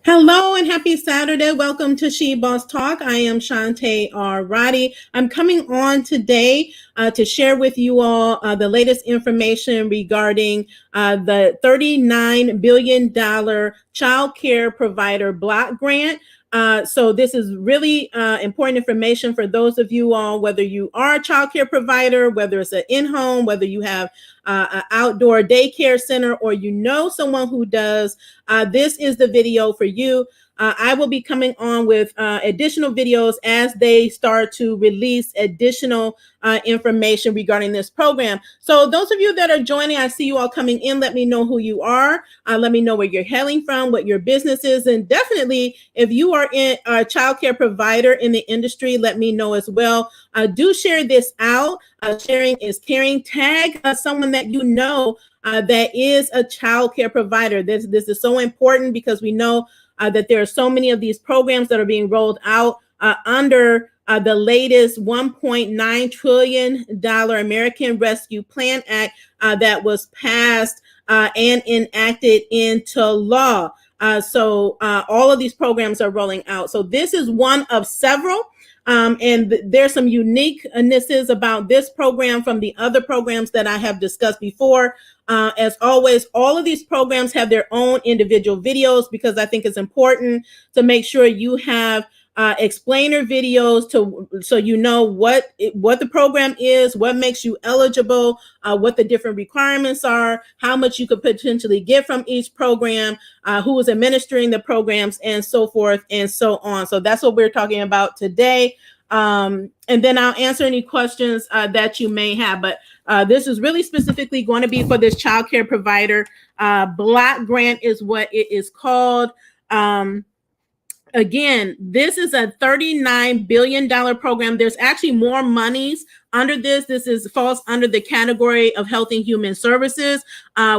Hello and happy Saturday. Welcome to She Boss Talk. I am Shante Roddy. I'm coming on today to share with you all the latest information regarding the $39 billion child care provider block grant. So this is really important information for those of you all, whether you are a child care provider, whether it's an in-home, whether you have an outdoor daycare center, or you know someone who does. This is the video for you. I will be coming on with additional videos as they start to release additional information regarding this program. So those of you that are joining, I see you all coming in. Let me know who you are. Let me know where you're hailing from, what your business is. And definitely, if you are in a childcare provider in the industry, let me know as well. Do share this out. Sharing is caring. Tag someone that you know that is a child care provider. This is so important because we know that there are so many of these programs that are being rolled out under the latest $1.9 trillion American Rescue Plan Act that was passed and enacted into law. So all of these programs are rolling out. So this is one of several. And there's some uniquenesses about this program from the other programs that I have discussed before. As always, all of these programs have their own individual videos because I think it's important to make sure you have explainer videos so you know what the program is, what makes you eligible, what the different requirements are, how much you could potentially get from each program, who is administering the programs, and so forth and so on. So that's what we're talking about today. And then I'll answer any questions that you may have. But this is really specifically going to be for this child care provider. Block grant is what it is called. Again, this is a $39 billion program. There's actually more monies under this. Falls under the category of Health and Human Services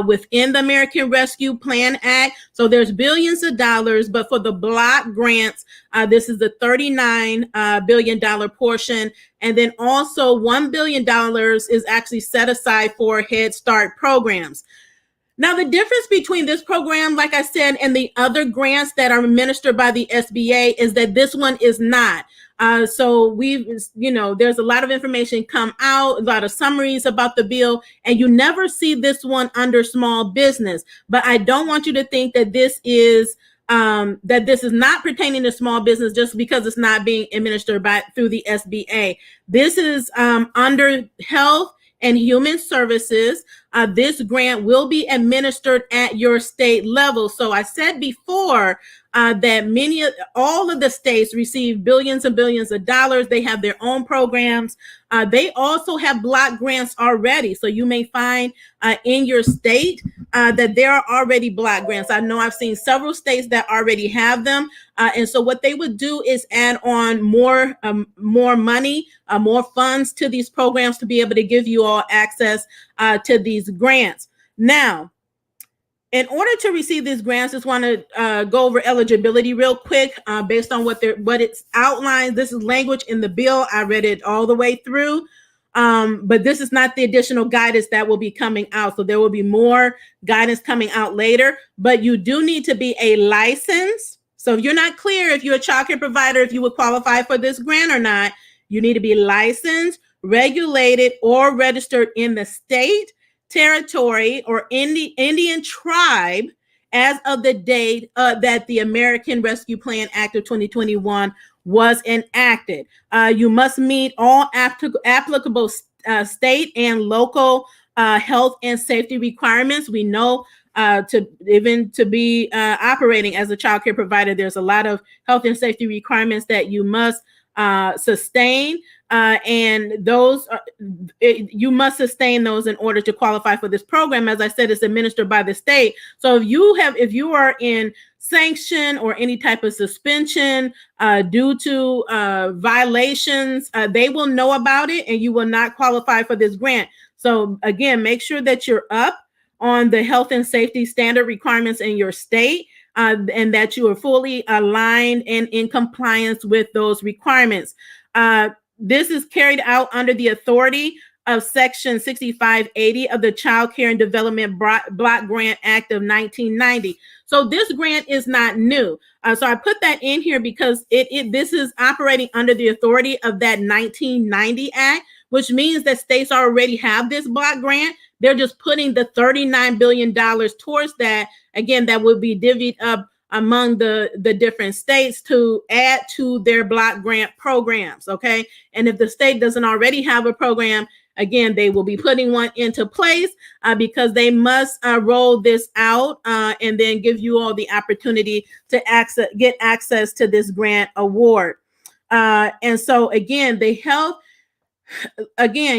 within the American Rescue Plan Act. So there's billions of dollars, but for the block grants, this is the $39 billion portion. And then also $1 billion is actually set aside for Head Start programs. Now, the difference between this program, like I said, and the other grants that are administered by the SBA is that this one is not. So there's a lot of information come out, a lot of summaries about the bill, and you never see this one under small business. But I don't want you to think that this is not pertaining to small business just because it's not being administered through the SBA. This is under Health and Human Services. This grant will be administered at your state level. So I said before that all of the states receive billions and billions of dollars. They have their own programs. They also have block grants already. So you may find in your state that there are already block grants. I know I've seen several states that already have them. And so what they would do is add on more money, more funds to these programs to be able to give you all access to these grants. Now, in order to receive these grants, just want to go over eligibility real quick based on what it's outlined. This is language in the bill. I read it all the way through, but this is not the additional guidance that will be coming out. So there will be more guidance coming out later, but you do need to be a licensed. So if you're not clear if you're a child care provider, if you would qualify for this grant or not, you need to be licensed, regulated, or registered in the state, territory, or Indian tribe as of the date that the American Rescue Plan Act of 2021 was enacted. You must meet all applicable state and local health and safety requirements. We know to be operating as a child care provider, there's a lot of health and safety requirements that you must sustain. And those you must sustain those in order to qualify for this program. As I said, it's administered by the state. So if you are in sanction or any type of suspension due to violations, they will know about it and you will not qualify for this grant. So again, make sure that you're up on the health and safety standard requirements in your state and that you are fully aligned and in compliance with those requirements. This is carried out under the authority of Section 6580 of the Child Care and Development Block Grant Act of 1990. So this grant is not new. So I put that in here because this is operating under the authority of that 1990 Act, which means that states already have this block grant. They're just putting the $39 billion towards that. Again, that would be divvied up among the different states to add to their block grant programs, okay? And if the state doesn't already have a program, again, they will be putting one into place because they must roll this out and then give you all the opportunity to get access to this grant award. And so again,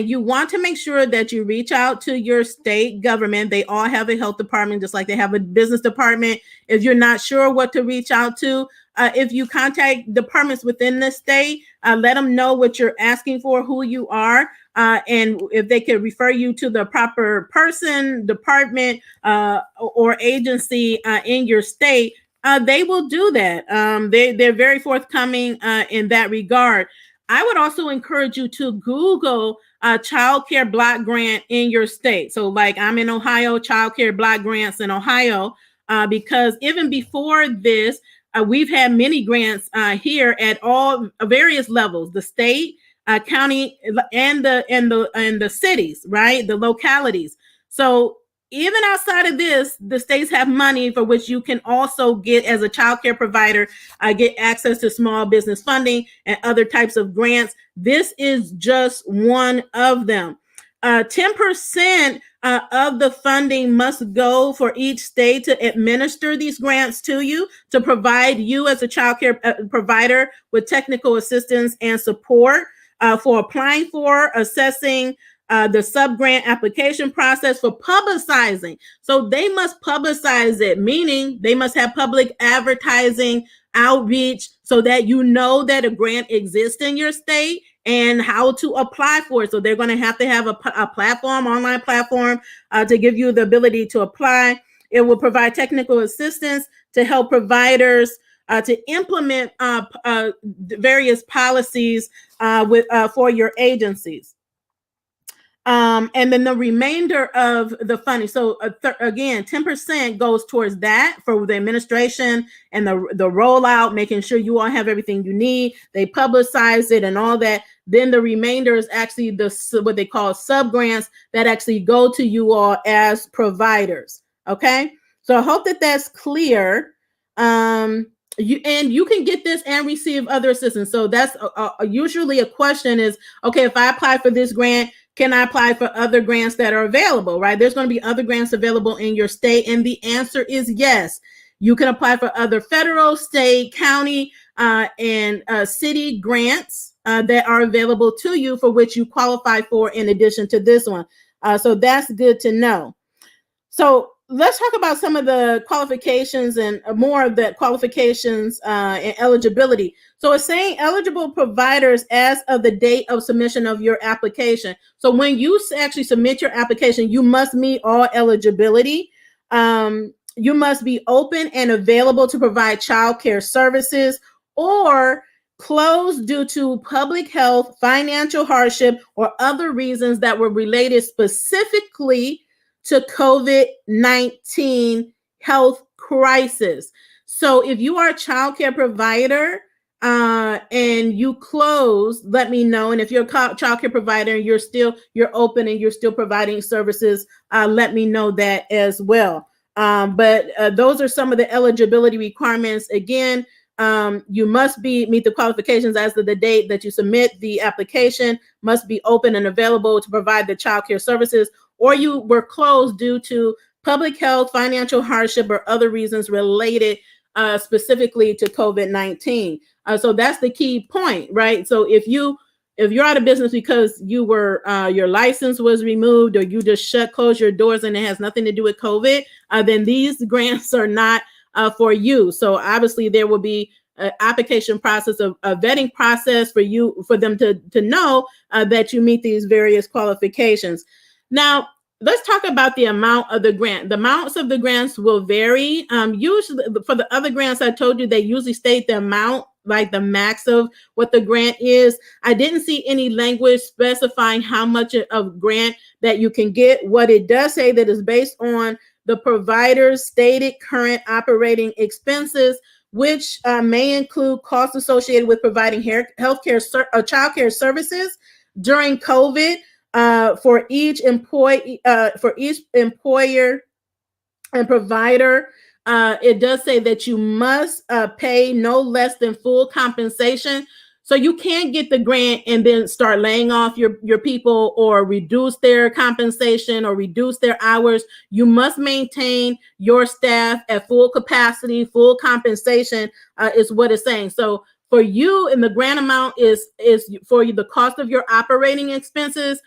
you want to make sure that you reach out to your state government. They all have a health department, just like they have a business department. If you're not sure what to reach out to, if you contact departments within the state, let them know what you're asking for, who you are, and if they can refer you to the proper person, department, or agency in your state, they will do that. They're very forthcoming in that regard. I would also encourage you to Google child care block grant in your state. So like I'm in Ohio, child care block grants in Ohio, because even before this, we've had many grants here at all various levels, the state, county, and the cities, right? The localities. So even outside of this, the states have money for which you can also get, as a child care provider, get access to small business funding and other types of grants. This is just one of them. 10% of the funding must go for each state to administer these grants to you, to provide you as a child care provider with technical assistance and support for applying for, assessing, the sub-grant application process, for publicizing. So they must publicize it, meaning they must have public advertising, outreach, so that you know that a grant exists in your state and how to apply for it. So they're going to have a platform, online platform, to give you the ability to apply. It will provide technical assistance to help providers to implement various policies for your agencies. And then the remainder of the funding. So again, 10% goes towards that for the administration and the rollout, making sure you all have everything you need. They publicize it and all that. Then the remainder is actually what they call sub-grants that actually go to you all as providers. Okay. So I hope that that's clear. You can get this and receive other assistance. So that's usually a question is, okay, if I apply for this grant, can I apply for other grants that are available, right? There's going to be other grants available in your state. And the answer is yes. You can apply for other federal, state, county, and city grants that are available to you, for which you qualify for in addition to this one. So that's good to know. So let's talk about some of the qualifications and more of the qualifications and eligibility. So it's saying eligible providers as of the date of submission of your application. So when you actually submit your application, you must meet all eligibility. You must be open and available to provide child care services, or closed due to public health, financial hardship, or other reasons that were related specifically to COVID-19 health crisis. So if you are a child care provider and you close, let me know. And if you're a child care provider and you're open and you're still providing services, let me know that as well. But those are some of the eligibility requirements. Again, you must meet the qualifications as of the date that you submit the application, must be open and available to provide the child care services, or you were closed due to public health, financial hardship, or other reasons related specifically to COVID-19. So that's the key point, right? So if you're out of business because you were your license was removed, or you just closed your doors and it has nothing to do with COVID, then these grants are not for you. So obviously there will be an application process, a vetting process for them to know that you meet these various qualifications. Now, let's talk about the amount of the grant. The amounts of the grants will vary. Usually, for the other grants I told you, they usually state the amount like the max of what the grant is. I didn't see any language specifying how much of grant that you can get. What it does say that is based on the provider's stated current operating expenses, which may include costs associated with providing healthcare child care services during COVID for each employer and provider. It does say that you must pay no less than full compensation. So you can't get the grant and then start laying off your people or reduce their compensation or reduce their hours. You must maintain your staff at full capacity, full compensation is what it's saying. So for you, and the grant amount is for the cost of your operating expenses,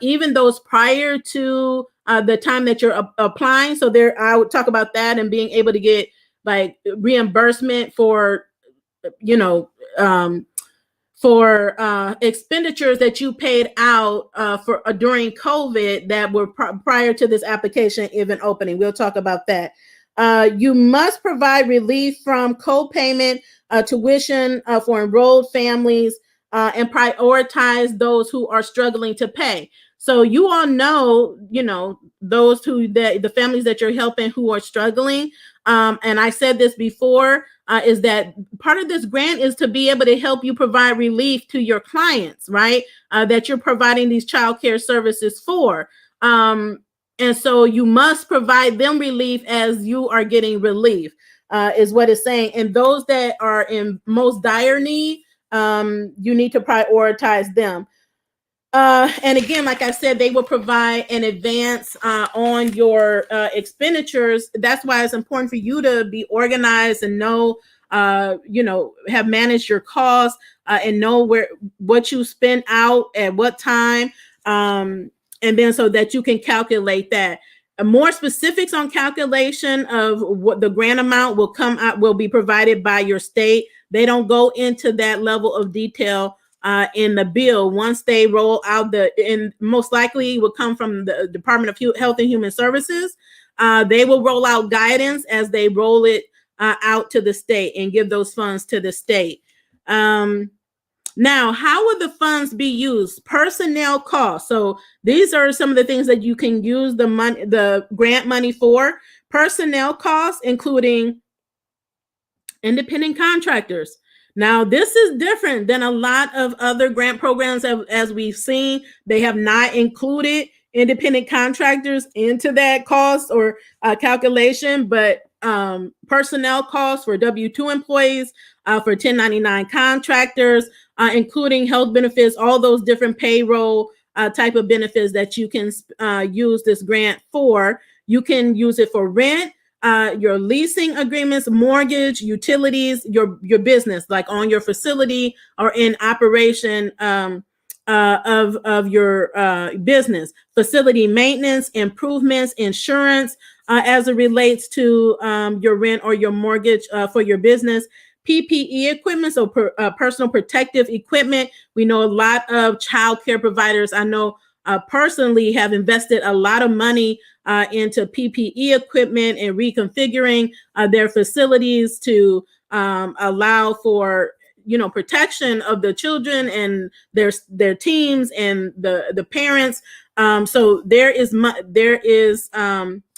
even those prior to the time that you're applying. So there, I would talk about that and being able to get like reimbursement for, for expenditures that you paid out for during COVID that were prior to this application even opening. We'll talk about that. You must provide relief from co-payment tuition for enrolled families and prioritize those who are struggling to pay. So you all know, those the families that you're helping who are struggling. And I said this before, is that part of this grant is to be able to help you provide relief to your clients, right? That you're providing these child care services for. And so you must provide them relief as you are getting relief, is what it's saying. And those that are in most dire need, you need to prioritize them. And again, like I said, they will provide an advance on your expenditures. That's why it's important for you to be organized and know, have managed your costs and know what you spend out at what time. And then so that you can calculate that. More specifics on calculation of what the grant amount will be provided by your state. They don't go into that level of detail in the bill. Once they roll out and most likely will come from the Department of Health and Human Services. They will roll out guidance as they roll it out to the state and give those funds to the state. Now, how would the funds be used? Personnel costs. So these are some of the things that you can use the grant money for. Personnel costs, including independent contractors. Now, this is different than a lot of other grant programs as we've seen. They have not included independent contractors into that cost or calculation, but personnel costs for W-2 employees, for 1099 contractors, including health benefits, all those different payroll type of benefits that you can use this grant for. You can use it for rent, your leasing agreements, mortgage, utilities, your business, like on your facility or in operation of your business, facility maintenance, improvements, insurance, as it relates to your rent or your mortgage for your business. PPE equipment, so personal protective equipment. We know a lot of child care providers, I know personally, have invested a lot of money into PPE equipment and reconfiguring their facilities to allow for protection of the children and their teams and the parents. So there is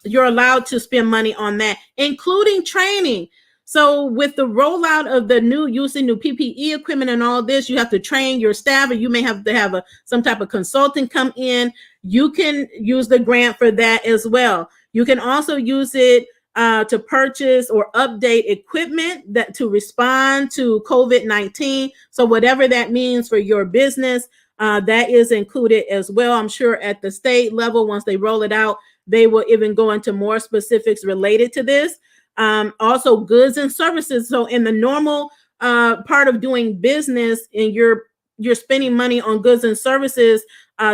you're allowed to spend money on that, including training. So with the rollout of the new PPE equipment and all this, you have to train your staff, or you may have to have some type of consultant come in. You can use the grant for that as well. You can also use it to purchase or update equipment to respond to COVID-19. So whatever that means for your business, that is included as well. I'm sure at the state level, once they roll it out, they will even go into more specifics related to this. Also goods and services. So in the normal part of doing business, and you're spending money on goods and services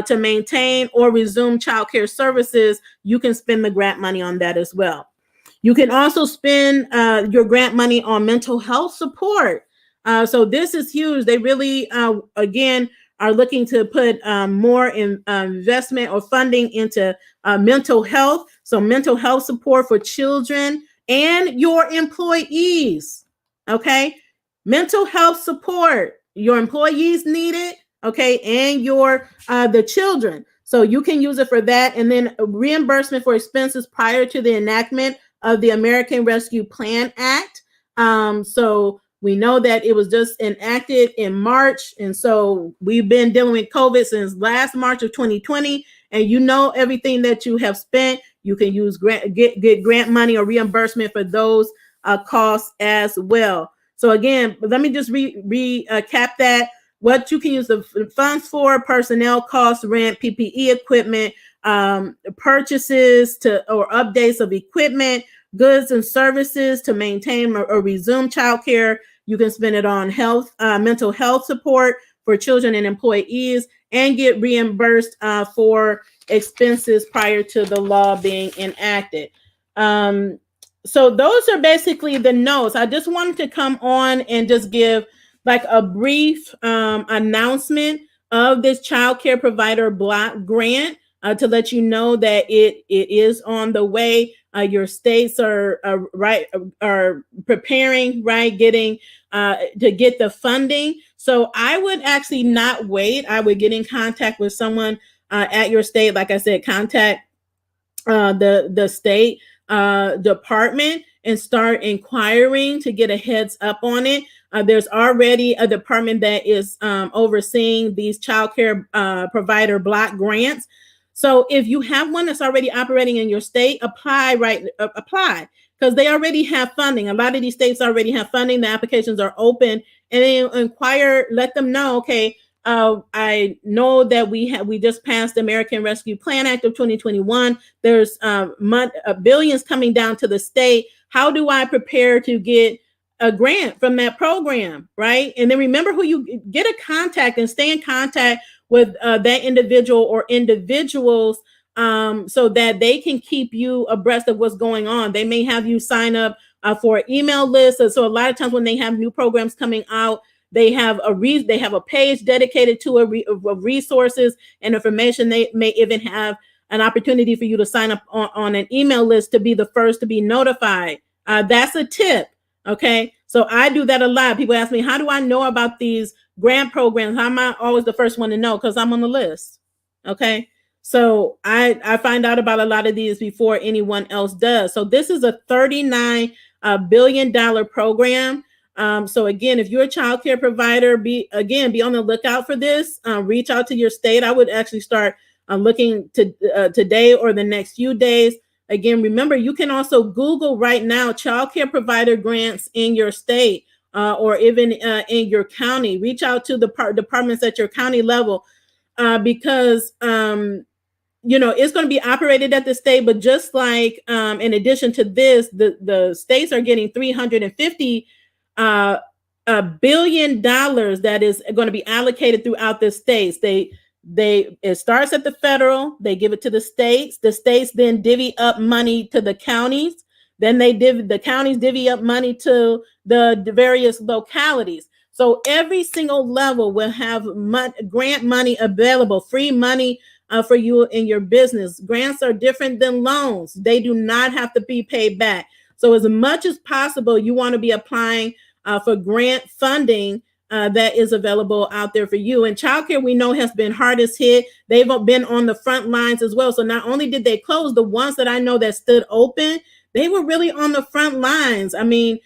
to maintain or resume child care services, you can spend the grant money on that as well. You can also spend your grant money on mental health support. So this is huge. They really, again, are looking to put more investment or funding into mental health. So mental health support for children and your employees. Okay. Mental health support, your employees need it, okay, and your the children. So you can use it for that. And then reimbursement for expenses prior to the enactment of the American Rescue Plan Act. So we know that it was just enacted in March. And so we've been dealing with COVID since last March of 2020. And you know, everything that you have spent, you can use get grant money or reimbursement for those costs as well. So again, let me just recap that. What you can use the funds for: personnel costs, rent, PPE equipment, purchases to or updates of equipment, goods and services to maintain or resume childcare. You can spend it on health, mental health support for children and employees, and get reimbursed for expenses prior to the law being enacted. So those are basically the notes. I just wanted to come on and just give like a brief announcement of this child care provider block grant to let you know that it is on the way. Your states are preparing, right, getting to get the funding. So I would actually not wait. I would get in contact with someone at your state. Like I said, contact the state department and start inquiring to get a heads up on it. There's already a department that is overseeing these child care provider block grants. So if you have one that's already operating in your state, apply because they already have funding. A lot of these states already have funding. The applications are open, and then inquire, let them know, okay, I know that we just passed the American Rescue Plan Act of 2021. There's billions coming down to the state. How do I prepare to get a grant from that program, right? And then remember who you get a contact and stay in contact with that individual or individuals so that they can keep you abreast of what's going on. They may have you sign up for an email list. So a lot of times when they have new programs coming out, they have a page dedicated to of resources and information. They may even have an opportunity for you to sign up on an email list to be the first to be notified. That's a tip. Okay. So I do that a lot. People ask me, how do I know about these grant programs? How am I always the first one to know? Because I'm on the list. Okay. So I find out about a lot of these before anyone else does. So this is a $39 billion program. So again, if you're a child care provider, be on the lookout for this. Reach out to your state. I would actually start looking to today or the next few days. Again, remember, you can also Google right now child care provider grants in your state or even in your county. Reach out to the departments at your county level because it's going to be operated at the state. But just like in addition to this, the states are getting $350 $1 billion that is going to be allocated throughout the states. It starts at the federal, they give it to the states then divvy up money to the counties, then the counties divvy up money to the various localities. So every single level will have grant money available, free money for you in your business. Grants are different than loans. They do not have to be paid back. So as much as possible, you want to be applying for grant funding that is available out there for you. And childcare, we know, has been hardest hit. They've been on the front lines as well. So not only did they close, the ones that I know that stood open, they were really on the front lines. I mean,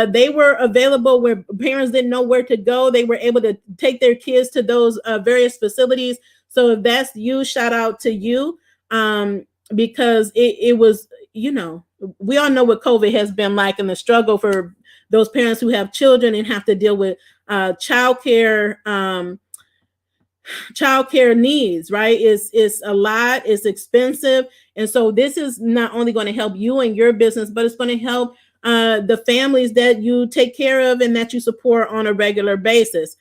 they were available where parents didn't know where to go. They were able to take their kids to those various facilities. So if that's you, shout out to you because it was, we all know what COVID has been like and the struggle for those parents who have children and have to deal with childcare needs, right? It's a lot, it's expensive. And so this is not only going to help you and your business, but it's going to help the families that you take care of and that you support on a regular basis.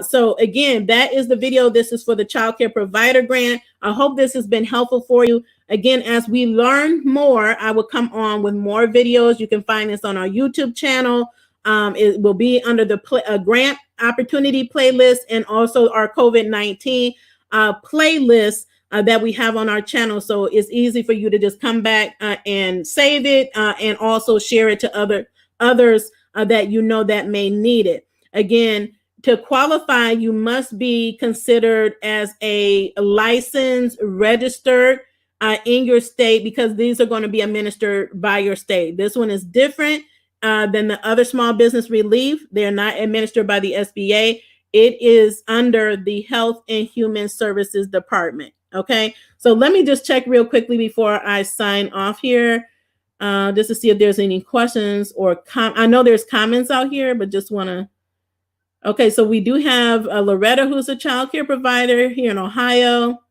So again, that is the video. This is for the child care provider grant. I hope this has been helpful for you. Again, as we learn more, I will come on with more videos. You can find this on our YouTube channel. It will be under the grant opportunity playlist and also our COVID-19 playlist that we have on our channel. So it's easy for you to just come back and save it and also share it to others that you know that may need it. Again, to qualify, you must be considered as a licensed, registered in your state, because these are going to be administered by your state. This one is different than the other small business relief. They're not administered by the SBA. It is under the Health and Human Services Department. Okay, so let me just check real quickly before I sign off here, just to see if there's any questions or I know there's comments out here, but just want to. Okay, so we do have Loretta, who's a child care provider here in Ohio.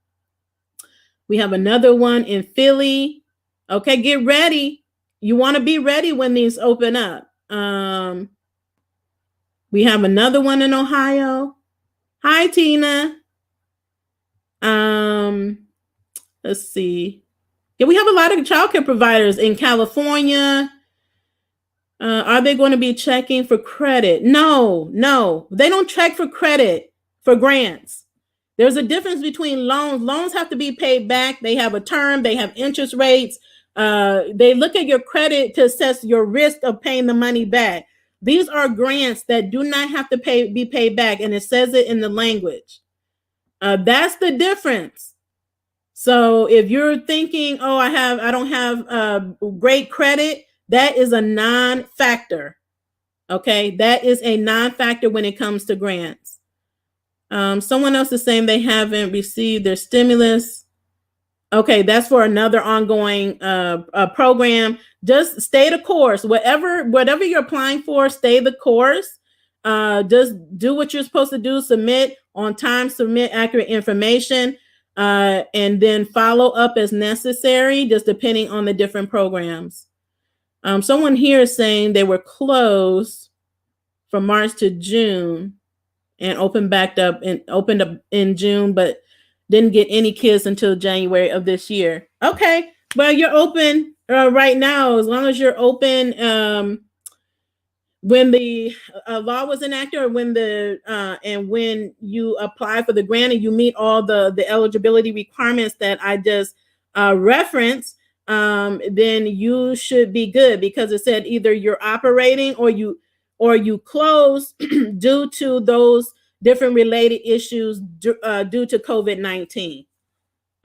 We have another one in Philly. Okay, get ready. You want to be ready when these open up. We have another one in Ohio. Hi, Tina. Let's see. Yeah, we have a lot of child care providers in California. Are they going to be checking for credit? No, they don't check for credit for grants. There's a difference between loans. Loans have to be paid back. They have a term, they have interest rates. They look at your credit to assess your risk of paying the money back. These are grants that do not have to be paid back, and it says it in the language. That's the difference. So if you're thinking, oh, I don't have great credit, that is a non-factor. Okay, that is a non-factor when it comes to grants. Someone else is saying they haven't received their stimulus. Okay, that's for another ongoing program. Just stay the course. Whatever you're applying for, stay the course. Just do what you're supposed to do. Submit on time, submit accurate information, and then follow up as necessary, just depending on the different programs. Someone here is saying they were closed from March to June and opened up in June, but didn't get any kids until January of this year. Okay, well, you're open right now, as long as you're open when the law was enacted, or when when you apply for the grant and you meet all the eligibility requirements that I just referenced, then you should be good, because it said either you're operating or you close due to those different related issues due to COVID-19.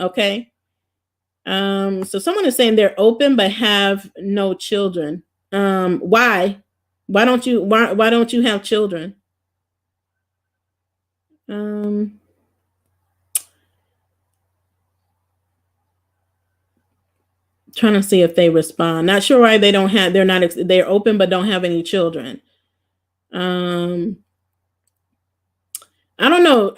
Okay. So someone is saying they're open but have no children. Why? Why don't you have children? Trying to see if they respond. Not sure why they're open but don't have any children. I don't know.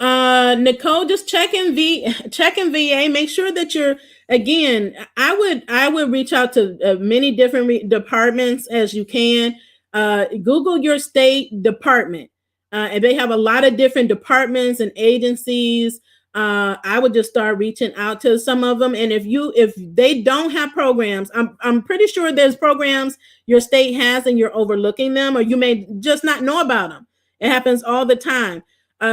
Nicole, just check in VA. Make sure that you're, again, I would reach out to many different departments as you can. Google your state department. And they have a lot of different departments and agencies. I would just start reaching out to some of them. And if they don't have programs, I'm pretty sure there's programs your state has and you're overlooking them, or you may just not know about them. It happens all the time.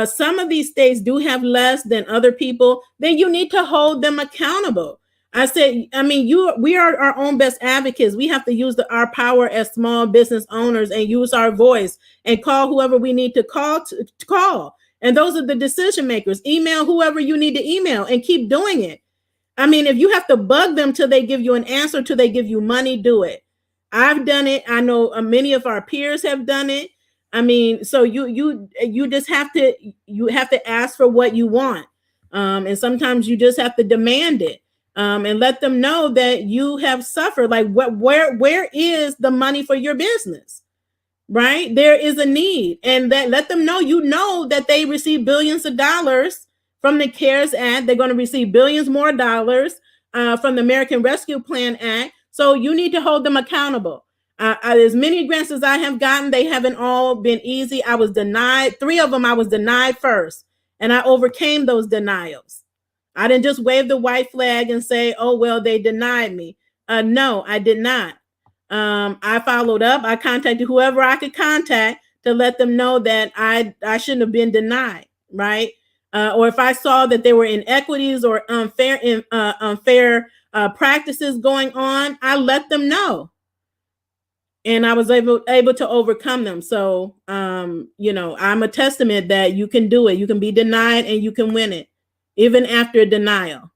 Some of these states do have less than other people. Then you need to hold them accountable. We are our own best advocates. We have to use our power as small business owners and use our voice and call whoever we need to call. And those are the decision makers. Email whoever you need to email and keep doing it. If you have to bug them till they give you an answer, till they give you money, do it. I've done it. I know many of our peers have done it. So you just have to ask for what you want. And sometimes you just have to demand it. And let them know that you have suffered. Like where is the money for your business? Right? There is a need. And that let them know, that they receive billions of dollars from the CARES Act. They're going to receive billions more dollars from the American Rescue Plan Act. So you need to hold them accountable. As many grants as I have gotten, they haven't all been easy. I was denied. 3 of them I was denied first, and I overcame those denials. I didn't just wave the white flag and say, oh, well, they denied me. No, I did not. I followed up. I contacted whoever I could contact to let them know that I shouldn't have been denied, right? Or if I saw that there were inequities or unfair practices going on, I let them know. and I was able to overcome them. So, you know, I'm a testament that you can do it. You can be denied and you can win it, even after denial.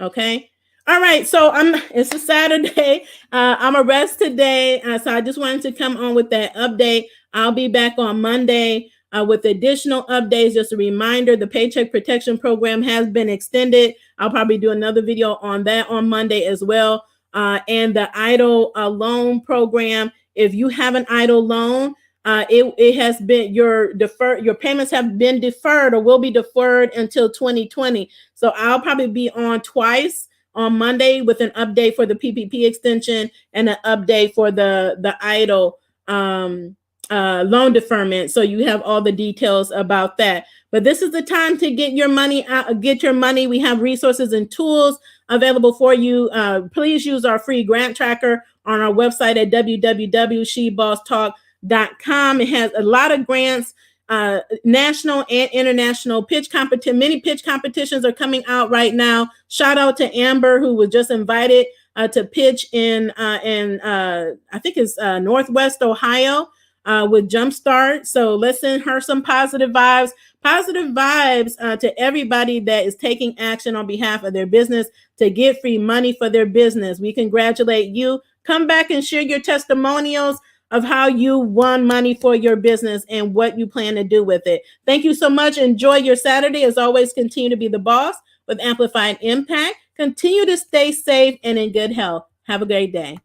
Okay. All right. So it's a Saturday. I'm a rest today. So I just wanted to come on with that update. I'll be back on Monday with additional updates. Just a reminder, the Paycheck Protection Program has been extended. I'll probably do another video on that on Monday as well. And the EIDL loan program. If you have an EIDL loan, it has been your payments have been deferred or will be deferred until 2020. So I'll probably be on twice, on Monday with an update for the PPP extension and an update for the EIDL loan deferment. So you have all the details about that. But this is the time to get your money out, get your money. We have resources and tools available for you. Please use our free grant tracker on our website at www.shebosstalk.com. It has a lot of grants, national and international pitch competition. Many pitch competitions are coming out right now. Shout out to Amber, who was just invited to pitch in I think it's Northwest Ohio with Jumpstart. So let's send her some positive vibes. Positive vibes to everybody that is taking action on behalf of their business to get free money for their business. We congratulate you. Come back and share your testimonials of how you won money for your business and what you plan to do with it. Thank you so much. Enjoy your Saturday. As always, continue to be the boss with amplified impact. Continue to stay safe and in good health. Have a great day.